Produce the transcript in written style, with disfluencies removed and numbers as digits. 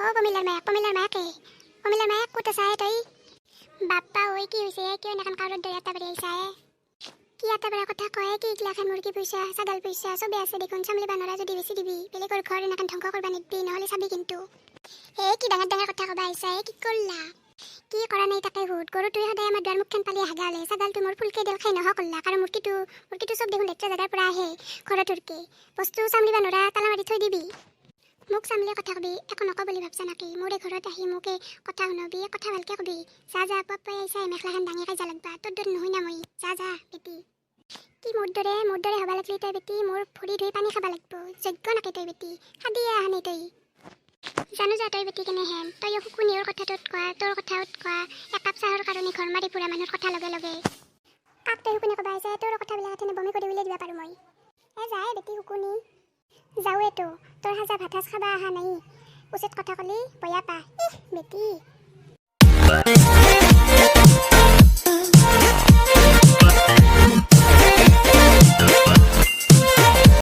পমিলাৰ মায়াকে পমিলাৰ মায়াক ক'ত আছা তই বাপ্পা ঐ কি হৈছে কিয় এনেখন কাউৰত দৈ এটা বাৰী আহিছাই কি এটা বাৰা কথা কয় কি গিলাখান মুৰ্গী পইচা ছাগাল পইচা চবে আছে দেখোন চামলিবা নৰা যদি বেছি দিবি বেলেগৰ ঘৰ এনেখন ধ্বংস কৰবা নিদবি নহ'লে চাবি কিন্তু কি ডাঙৰ কথা কবা আহিছা কি কৰলা কি কৰা নাই তাকে হুদ গৰু তুই সদায় আমাৰ দুৱাৰ মুখখন পালি হাগালে ছাগালটো মোৰ ফুলকে দেল খাই নহ কৰলা কাৰণ মুৰ্গীটো চব দেখোন লেতেৰা জেগাৰ পৰা আহে ঘৰত উৰকে বস্তু চামলিবা নৰা তালা মাৰি থৈ দিবি মোক চামলে কথা কবি একো নক বুলি ভাবছা নাকি মোৰে ঘৰত আহি মোকে কথা শুনবি কথা ভালকে কবি যা পাপাই আহিছা মেখলাখান দাঙি খাই যা লাগবা তোৰ দৰে নহয় না মই যা বেটি কি মোৰ দৰে হবা লাগলি তই বেটি মোৰ ভৰি ধুই পানী খাবা লাগব যোগ্য নাকে তই বেটি খাদিয়ে আহা নাই তই জানো যা তই বেটি কেনে হেন তই শুকুনিৰ কথাটোত কোৱা তোৰ কথাত কোৱা একাপ চাহৰ কাৰণে ঘৰ মাৰি ফুৰা মানুহৰ কথা লগে কাক তই শুকুনি কবা আহিছা তোৰ কথাবিলাক এনে বমি কৰি উলিয়াই দিবা পাৰো মই যায় বেটি শুকুনি যাওঁৱেতো তোৰ সাজা ভাত সাজ খাবা অহা নাই উচিত কথা ক'লি বয়া পা বেটি